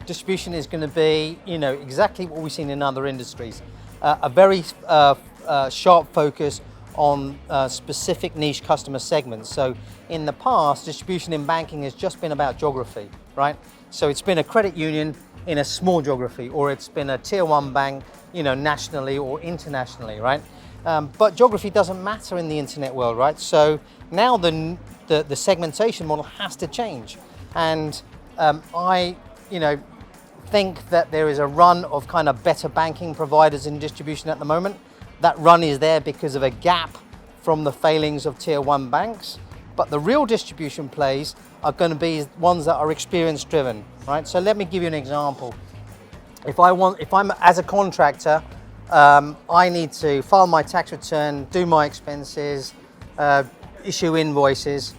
distribution is going to be, exactly what we've seen in other industries. A very sharp focus on specific niche customer segments. So in the past, distribution in banking has just been about geography, right? So it's been a credit union in a small geography, or it's been a tier one bank, nationally or internationally, right? But geography doesn't matter in the internet world, right? So now the segmentation model has to change. And I think that there is a run of kind of better banking providers in distribution at the moment. That run is there because of a gap from the failings of tier one banks. But the real distribution plays are going to be ones that are experience driven, right? So let me give you an example. If I'm as a contractor, I need to file my tax return, do my expenses, issue invoices,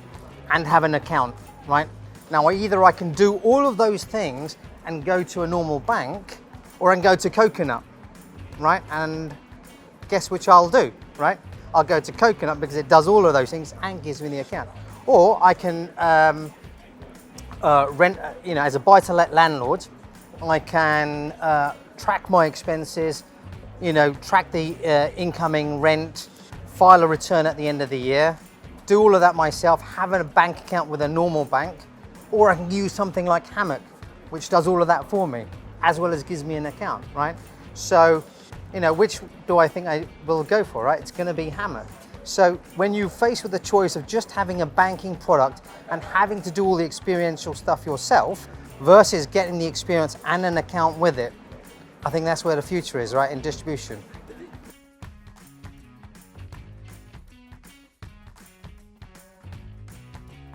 and have an account, right? Now, either I can do all of those things and go to a normal bank, or I can go to Coconut, right? And guess which I'll do, right? I'll go to Coconut because it does all of those things and gives me the account. Or I can rent, as a buy-to-let landlord, I can track my expenses, track the incoming rent, file a return at the end of the year, do all of that myself, have a bank account with a normal bank, or I can use something like Hammock, which does all of that for me, as well as gives me an account, right? So, which do I think I will go for, right? It's going to be Hammock. So when you're faced with the choice of just having a banking product and having to do all the experiential stuff yourself versus getting the experience and an account with it, I think that's where the future is, right, in distribution.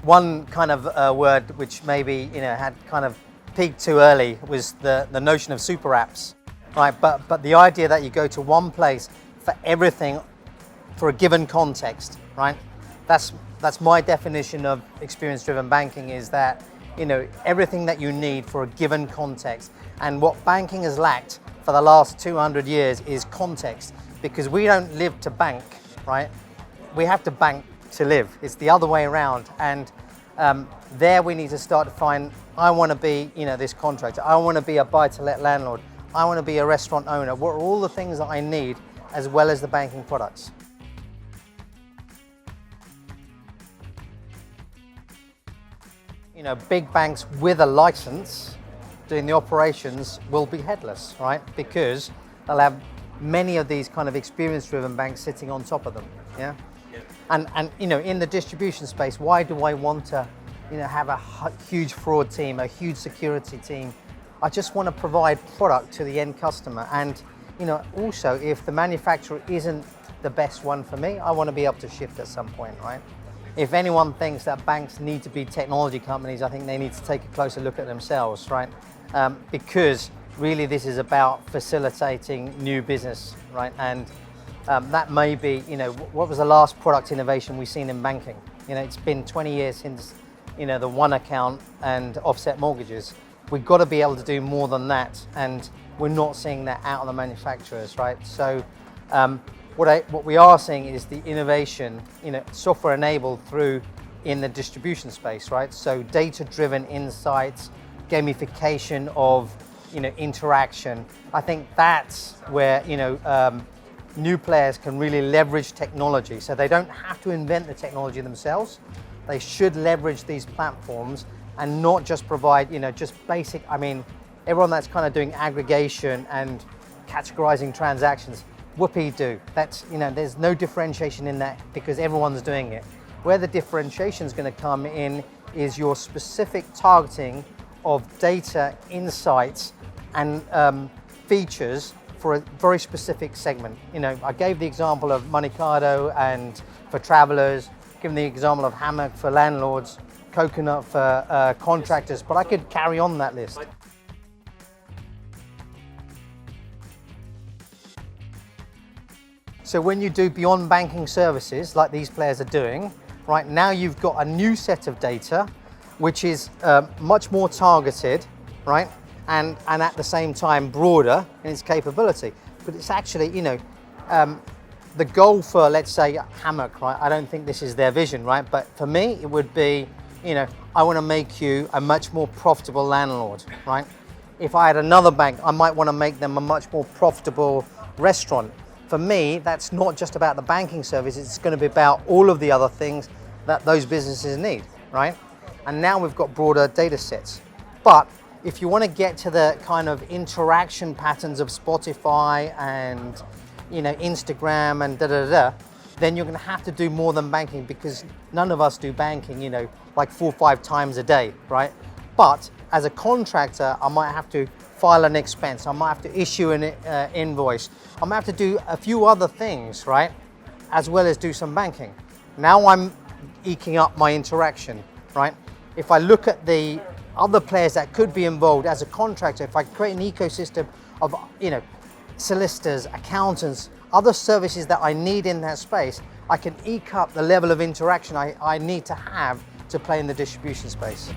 One kind of word which maybe had kind of peaked too early was the notion of super apps, right? But the idea that you go to one place for everything for a given context, right? That's my definition of experience-driven banking, is that everything that you need for a given context. And what banking has lacked for the last 200 years is context, because we don't live to bank, right? We have to bank to live. It's the other way around. And there we need to start to find, I want to be this contractor, I want to be a buy-to-let landlord, I want to be a restaurant owner. What are all the things that I need as well as the banking products? Big banks with a license doing the operations will be headless, right? Because they'll have many of these kind of experience-driven banks sitting on top of them, yeah? And in the distribution space, why do I want to have a huge fraud team, a huge security team? I just want to provide product to the end customer. And also, if the manufacturer isn't the best one for me, I want to be able to shift at some point, right? If anyone thinks that banks need to be technology companies, I think they need to take a closer look at themselves, right? Because really this is about facilitating new business, right? And that may be, what was the last product innovation we've seen in banking? It's been 20 years since, the one account and offset mortgages. We've got to be able to do more than that, and we're not seeing that out of the manufacturers, right? So what we are seeing is the innovation, software enabled through in the distribution space, right? So data-driven insights, gamification of, interaction. I think that's where, new players can really leverage technology. So they don't have to invent the technology themselves. They should leverage these platforms and not just provide, just basic, everyone that's kind of doing aggregation and categorizing transactions, whoopee-doo. That's, there's no differentiation in that because everyone's doing it. Where the differentiation is going to come in is your specific targeting of data, insights, and features for a very specific segment. I gave the example of Moneycardo and for travelers, given the example of Hammock for landlords, Coconut for contractors, but I could carry on that list. So when you do beyond banking services, like these players are doing, right now you've got a new set of data, which is much more targeted, right? And at the same time broader in its capability. But it's actually, the goal for, let's say, Hammock, right? I don't think this is their vision, right? But for me, it would be, I want to make you a much more profitable landlord, right? if I had another bank, I might want to make them a much more profitable restaurant. For me, that's not just about the banking service, it's going to be about all of the other things that those businesses need, right? And now we've got broader data sets. But if you want to get to the kind of interaction patterns of Spotify and Instagram and then you're going to have to do more than banking, because none of us do banking, like 4 or 5 times a day, right? But as a contractor, I might have to file an expense, I might have to issue an invoice, I might have to do a few other things, right? As well as do some banking. Now I'm eking up my interaction, right? If I look at the other players that could be involved as a contractor, if I create an ecosystem of, solicitors, accountants, other services that I need in that space, I can eke up the level of interaction I need to have to play in the distribution space.